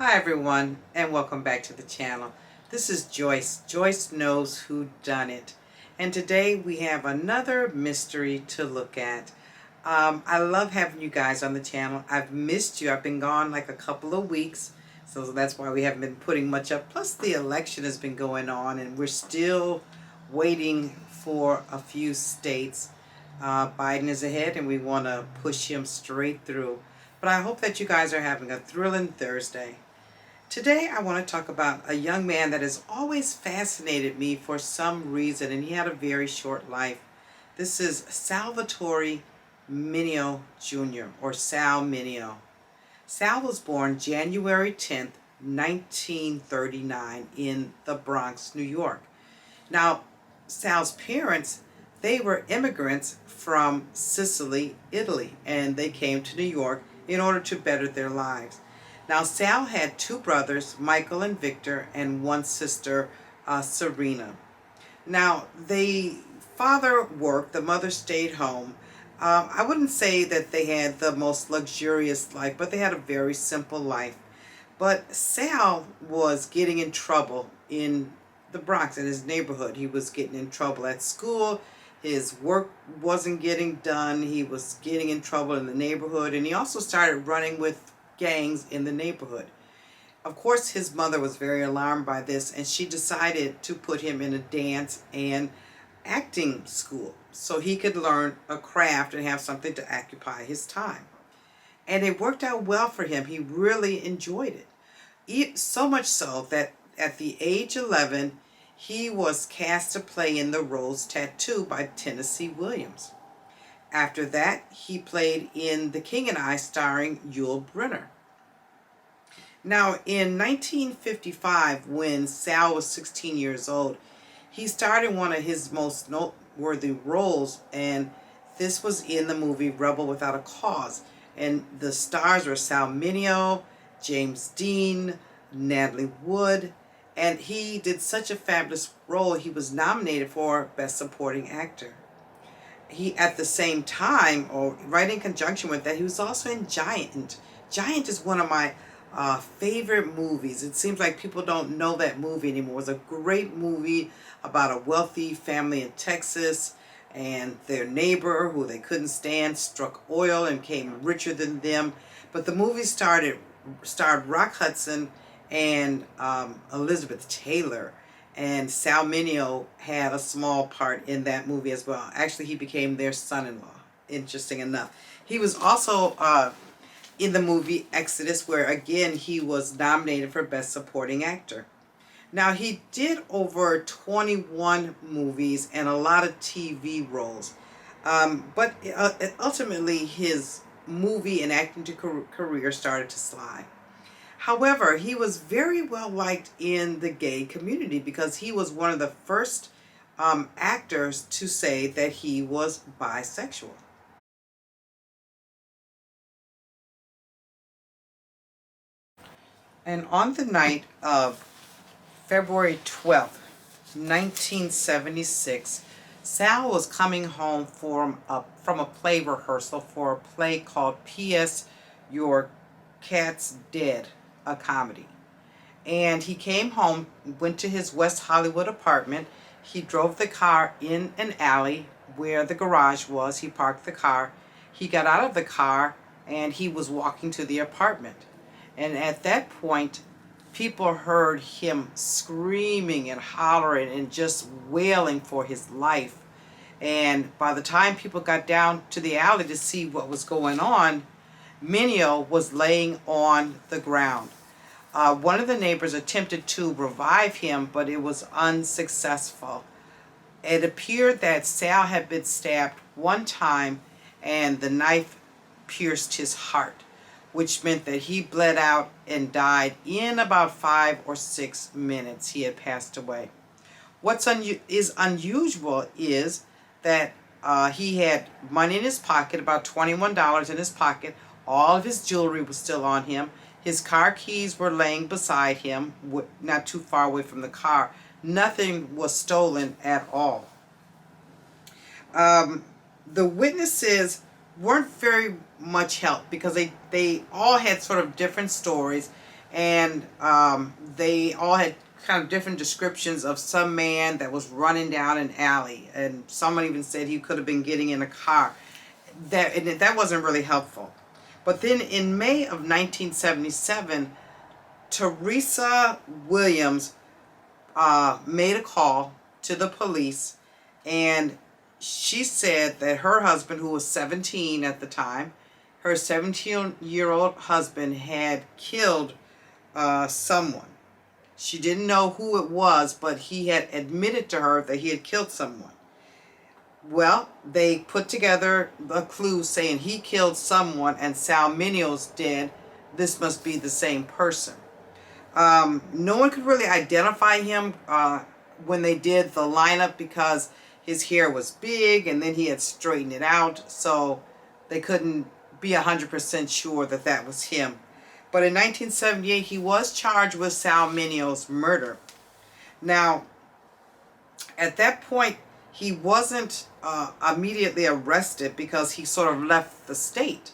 Hi everyone, and welcome back to the channel. This is Joyce. Joyce Knows Who Done It. And today we have another mystery to look at. I love having you guys on the channel. I've missed you. I've been gone like a couple of weeks, so that's why we haven't been putting much up. Plus the election has been going on and we're still waiting for a few states. Biden is ahead and we want to push him straight through. But I hope that you guys are having a thrilling Thursday. Today I want to talk about a young man that has always fascinated me for some reason, and he had a very short life. This is Salvatore Mineo Jr., or Sal Mineo. Sal was born January 10th, 1939 in the Bronx, New York. Now, Sal's parents, they were immigrants from Sicily, Italy, and they came to New York in order to better their lives. Now, Sal had two brothers, Michael and Victor, and one sister, Serena. Now, the father worked, the mother stayed home. I wouldn't say that they had the most luxurious life, but they had a very simple life. But Sal was getting in trouble in the Bronx, in his neighborhood. He was getting in trouble at school. His work wasn't getting done. He was getting in trouble in the neighborhood, and he also started running with gangs in the neighborhood. Of course, his mother was very alarmed by this, and she decided to put him in a dance and acting school so he could learn a craft and have something to occupy his time. And it worked out well for him. He really enjoyed it. So much so that at the age 11, he was cast to play in The Rose Tattoo by Tennessee Williams. After that, he played in The King and I, starring Yul Brynner. Now, in 1955, when Sal was 16 years old, he starred in one of his most noteworthy roles, and this was in the movie Rebel Without a Cause. And the stars were Sal Mineo, James Dean, Natalie Wood, and he did such a fabulous role, he was nominated for Best Supporting Actor. He, at the same time, or right in conjunction with that, he was also in Giant. Giant is one of my favorite movies. It seems like people don't know that movie anymore. It was a great movie about a wealthy family in Texas, and their neighbor, who they couldn't stand, struck oil and became richer than them. But the movie starred Rock Hudson and Elizabeth Taylor. And Sal Mineo had a small part in that movie as well. Actually, he became their son-in-law, interesting enough. He was also in the movie Exodus, where again he was nominated for Best Supporting Actor. Now, he did over 21 movies and a lot of TV roles. But ultimately his movie and acting career started to slide. However, he was very well liked in the gay community because he was one of the first actors to say that he was bisexual. And on the night of February 12th, 1976, Sal was coming home from a play rehearsal for a play called P.S. Your Cat's Dead, a comedy. And he came home, went to his West Hollywood apartment. He drove the car in an alley where the garage was. He parked the car. He got out of the car and he was walking to the apartment. And at that point, people heard him screaming and hollering and just wailing for his life. And by the time people got down to the alley to see what was going on, Mineo was laying on the ground. One of the neighbors attempted to revive him, but it was unsuccessful. It appeared that Sal had been stabbed one time and the knife pierced his heart, which meant that he bled out and died in about 5 or 6 minutes. He had passed away. What's unusual is that he had money in his pocket, about $21 in his pocket. All of his jewelry was still on him. His car keys were laying beside him, not too far away from the car. Nothing was stolen at all. The witnesses weren't very much help because they all had sort of different stories, and they all had kind of different descriptions of some man that was running down an alley, and someone even said he could have been getting in a car. That wasn't really helpful. But then in May of 1977, Teresa Williams made a call to the police, and she said that her husband, who was 17 at the time, her 17-year-old husband had killed someone. She didn't know who it was, but he had admitted to her that he had killed someone. Well, they put together a clue saying he killed someone and Sal Minio's dead. This must be the same person. No one could really identify him when they did the lineup because his hair was big and then he had straightened it out, so they couldn't be 100% sure that that was him. But in 1978, he was charged with Sal Minio's murder. Now, at that point, he wasn't immediately arrested because he sort of left the state.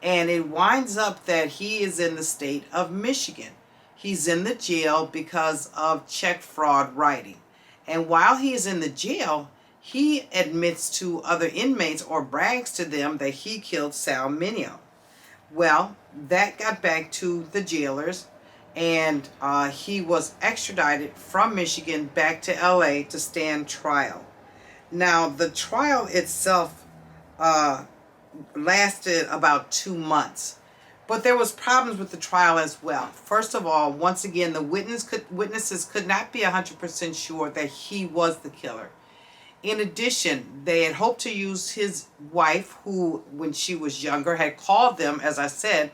And it winds up that he is in the state of Michigan. He's in the jail because of check fraud writing. And while he is in the jail, he admits to other inmates or brags to them that he killed Sal Minio. Well, that got back to the jailers, and he was extradited from Michigan back to LA to stand trial. Now, the trial itself lasted about 2 months, but there was problems with the trial as well. First of all, once again, the witnesses could not be 100% sure that he was the killer. In addition, they had hoped to use his wife, who, when she was younger, had called them, as I said,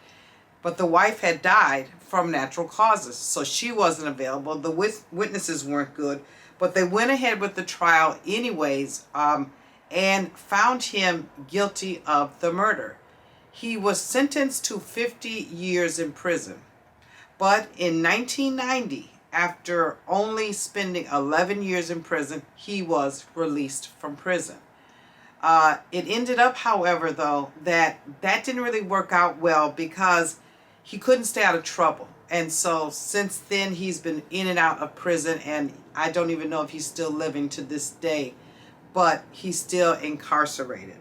but the wife had died from natural causes, so she wasn't available. The witnesses weren't good, but they went ahead with the trial anyways, and found him guilty of the murder. He was sentenced to 50 years in prison. But in 1990, after only spending 11 years in prison, he was released from prison. It ended up, however, though, that didn't really work out well because he couldn't stay out of trouble. And so since then, he's been in and out of prison, and I don't even know if he's still living to this day, but he's still incarcerated.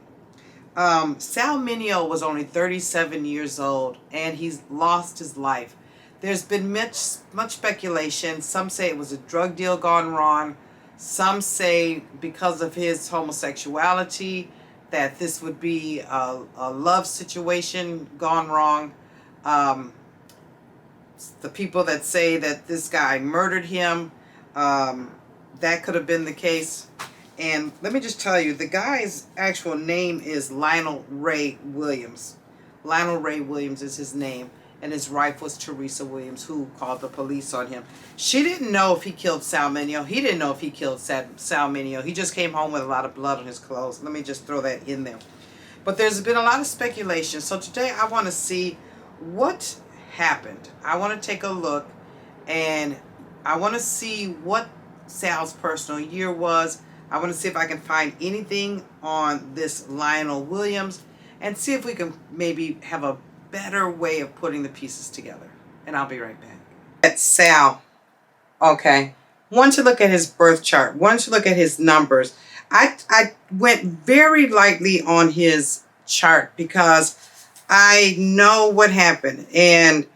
Sal Minio was only 37 years old, and he's lost his life. There's been much speculation. Some say it was a drug deal gone wrong. Some say because of his homosexuality that this would be a love situation gone wrong. The people that say that this guy murdered him, that could have been the case. And let me just tell you, the guy's actual name is Lionel Ray Williams. Lionel Ray Williams is his name. And his wife was Teresa Williams, who called the police on him. She didn't know if he killed Sal Minio. He didn't know if he killed Sal Minio. He just came home with a lot of blood on his clothes. Let me just throw that in there. But there's been a lot of speculation. So today I want to see what happened. I want to take a look, and I want to see what Sal's personal year was. I want to see if I can find anything on this Lionel Williams and see if we can maybe have a better way of putting the pieces together. And I'll be right back. That's Sal. Okay. Once you look at his birth chart, once you look at his numbers, I went very lightly on his chart because I know what happened. And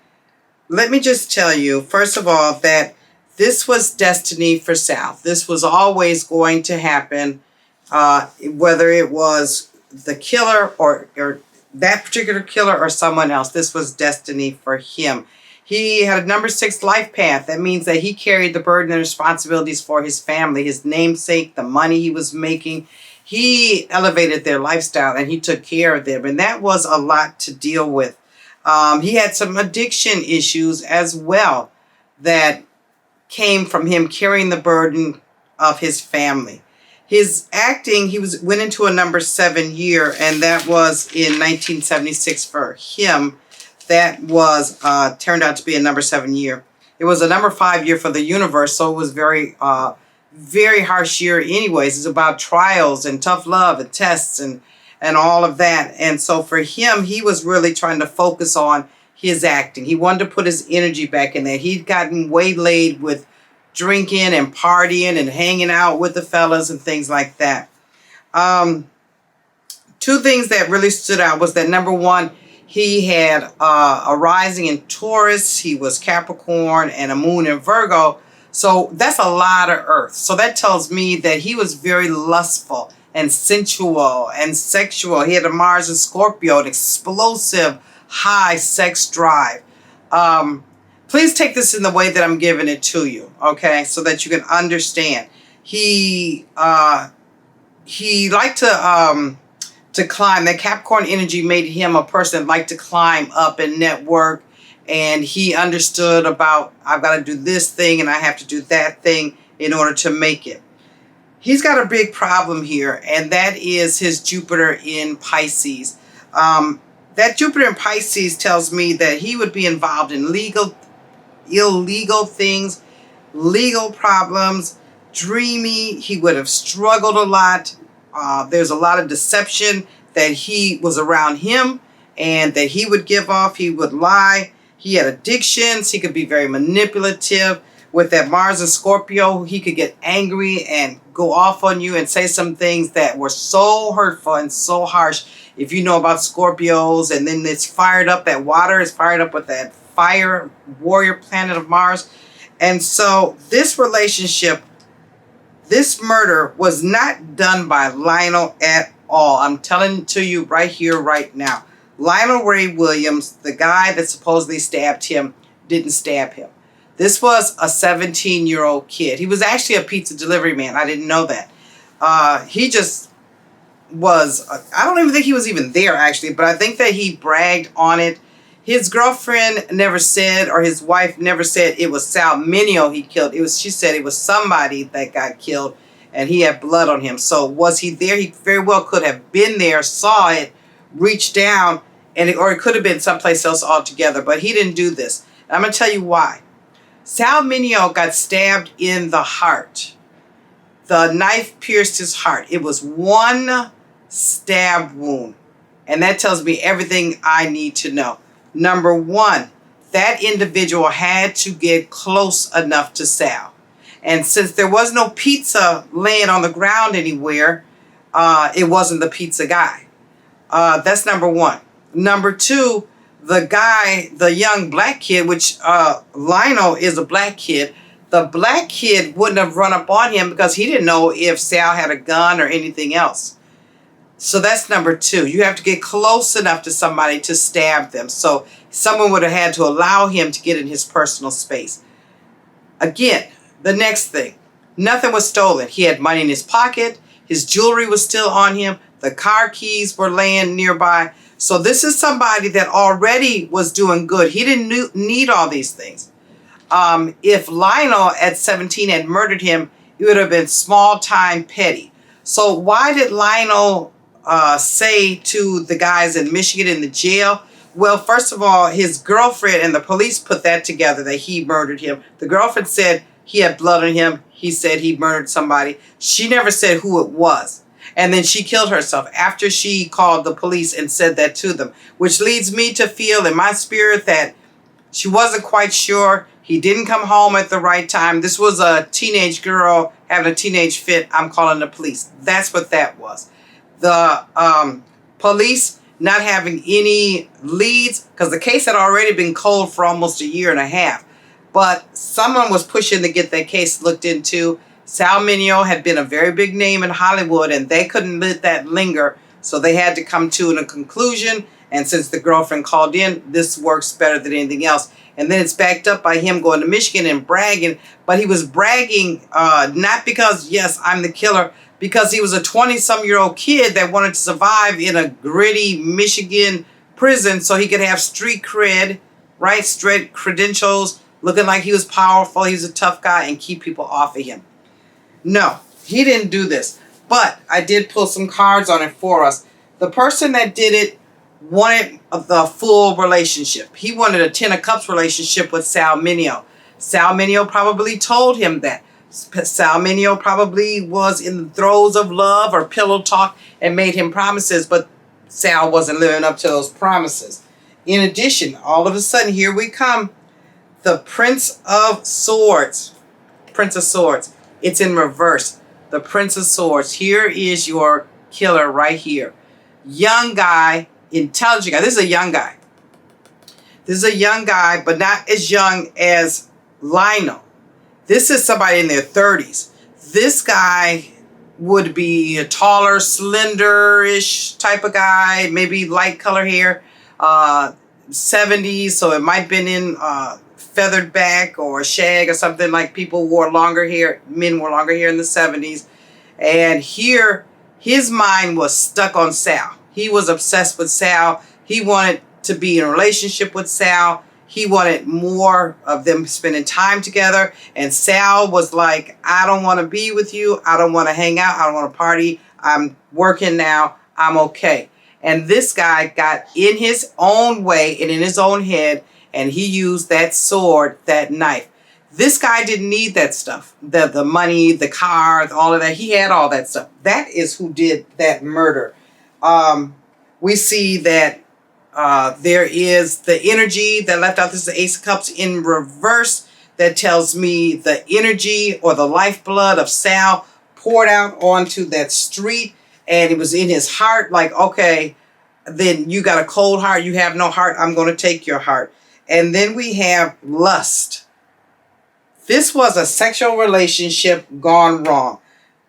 let me just tell you, first of all, that this was destiny for Sal. This was always going to happen, whether it was the killer or that particular killer or someone else. This was destiny for him. He had a number 6 life path. That means that he carried the burden and responsibilities for his family, his namesake, the money he was making. He elevated their lifestyle and he took care of them. And that was a lot to deal with. He had some addiction issues as well that came from him carrying the burden of his family. His acting, went into a number 7 year, and that was in 1976 for him. That was turned out to be a number 7 year. It was a number 5 year for the universe, so it was very harsh year anyways. It's about trials and tough love and tests and all of that. And so for him, he was really trying to focus on his acting. He wanted to put his energy back in there. He'd gotten waylaid with drinking and partying and hanging out with the fellas and things like that. Two things that really stood out was that, number one, he had a rising in Taurus, he was Capricorn, and a moon in Virgo. So that's a lot of earth. So that tells me that he was very lustful and sensual and sexual. He had a Mars in Scorpio, an explosive, high sex drive. Please take this in the way that I'm giving it to you, okay, so that you can understand. He liked to climb. That Capricorn energy made him a person that liked to climb up and network, and he understood about, I've got to do this thing and I have to do that thing in order to make it. He's got a big problem here, and that is his Jupiter in Pisces. That Jupiter in Pisces tells me that he would be involved in illegal things, legal problems, dreamy. He would have struggled a lot. There's a lot of deception that he was around him and that he would give off. He would lie. He had addictions. He could be very manipulative. With that Mars in Scorpio, he could get angry and go off on you and say some things that were so hurtful and so harsh. If you know about Scorpios, and then it's fired up, that water is fired up with that fire warrior planet of Mars. And so this relationship, this murder was not done by Lionel at all. I'm telling it to you right here, right now. Lionel Ray Williams, the guy that supposedly stabbed him, didn't stab him. This was a 17-year-old kid. He was actually a pizza delivery man. I didn't know that. He just was, I don't even think he was even there actually, but I think that he bragged on it. His girlfriend never said, or his wife never said it was Sal Mineo he killed. She said it was somebody that got killed and he had blood on him. So was he there? He very well could have been there, saw it, reached down, or it could have been someplace else altogether, but he didn't do this. I'm going to tell you why. Sal Mineo got stabbed in the heart. The knife pierced his heart. It was one stab wound. And that tells me everything I need to know. Number one, that individual had to get close enough to Sal. And since there was no pizza laying on the ground anywhere, it wasn't the pizza guy. That's number one. Number two, the guy, the young black kid, which Lionel is a black kid, the black kid wouldn't have run up on him because he didn't know if Sal had a gun or anything else. So that's number two. You have to get close enough to somebody to stab them. So someone would have had to allow him to get in his personal space. Again, the next thing, nothing was stolen. He had money in his pocket. His jewelry was still on him. The car keys were laying nearby. So this is somebody that already was doing good. He didn't need all these things. If Lionel at 17 had murdered him, it would have been small time petty. So why did Lionel say to the guys in Michigan in the jail? Well, first of all, his girlfriend and the police put that together that he murdered him. The girlfriend said he had blood on him. He said he murdered somebody. She never said who it was. And then she killed herself after she called the police and said that to them, which leads me to feel in my spirit that she wasn't quite sure. He didn't come home at the right time. This was a teenage girl having a teenage fit. I'm calling the police. That's what that was. The police not having any leads because the case had already been cold for almost a year and a half. But someone was pushing to get that case looked into. Sal Mineo had been a very big name in Hollywood, and they couldn't let that linger, so they had to come to a conclusion. And since the girlfriend called in, this works better than anything else. And then it's backed up by him going to Michigan and bragging, but he was bragging not because, yes, I'm the killer, because he was a 20-some-year-old kid that wanted to survive in a gritty Michigan prison so he could have street cred, right, straight credentials, looking like he was powerful, he was a tough guy, and keep people off of him. No, he didn't do this. But I did pull some cards on it for us. The person that did it wanted the full relationship. He wanted a Ten of Cups relationship with Sal Mineo. Sal Mineo probably told him that. Sal Mineo probably was in the throes of love or pillow talk and made him promises, but Sal wasn't living up to those promises. In addition, all of a sudden, here we come. The Prince of Swords. Prince of Swords. It's in reverse. The Prince of Swords. Here is your killer right here. Young guy, intelligent guy. This is a young guy. This is a young guy, but not as young as Lionel. This is somebody in their 30s. This guy would be a taller, slender-ish type of guy, maybe light color hair, 70s, so it might have been in feathered back or shag or something, like people wore longer hair, men wore longer hair in the 70s. And here, his mind was stuck on Sal. He was obsessed with Sal. He wanted to be in a relationship with Sal. He wanted more of them spending time together. And Sal was like, I don't want to be with you. I don't want to hang out. I don't want to party. I'm working now. I'm okay. And this guy got in his own way and in his own head, and he used that sword, that knife. This guy didn't need that stuff. The money, the car, all of that. He had all that stuff. That is who did that murder. We see that there is the energy that left out. This is the Ace of Cups in reverse. That tells me the energy or the lifeblood of Sal poured out onto that street, and it was in his heart. Like, okay, then you got a cold heart. You have no heart. I'm going to take your heart. And then we have lust. This was a sexual relationship gone wrong.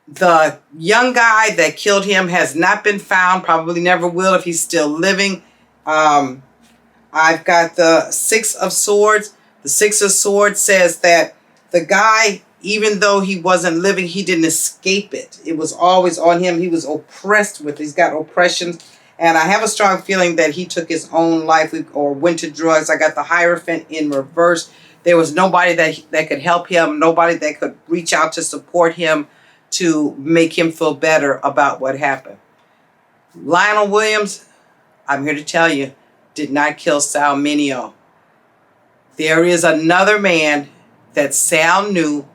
The young guy that killed him has not been found. Probably never will if he's still living. I've got the Six of Swords. The Six of Swords says that the guy, even though he wasn't living, he didn't escape it. It was always on him. He was oppressed with it. He's got oppressions. And I have a strong feeling that he took his own life or went to drugs. I got the Hierophant in reverse. There was nobody that could help him, nobody that could reach out to support him to make him feel better about what happened. Lionel Williams, I'm here to tell you, did not kill Sal Mineo. There is another man that Sal knew,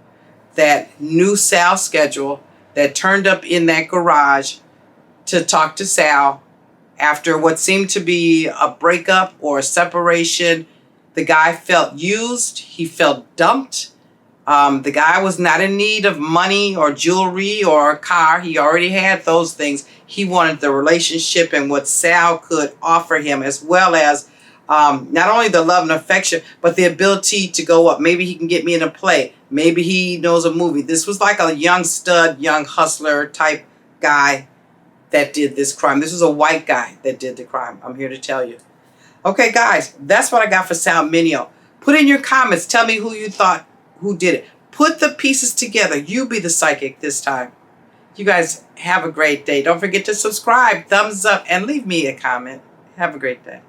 that knew Sal's schedule, that turned up in that garage to talk to Sal after what seemed to be a breakup or a separation. The guy felt used. He felt dumped. The guy was not in need of money or jewelry or a car. He already had those things. He wanted the relationship and what Sal could offer him, as well as not only the love and affection, but the ability to go up. Maybe he can get me in a play. Maybe he knows a movie. This was like a young stud, young hustler type guy that did this crime. This was a white guy that did the crime. I'm here to tell you. Okay, guys, that's what I got for Sal Mineo. Put in your comments. Tell me who you thought, who did it. Put the pieces together. You be the psychic this time. You guys have a great day. Don't forget to subscribe, thumbs up, and leave me a comment. Have a great day.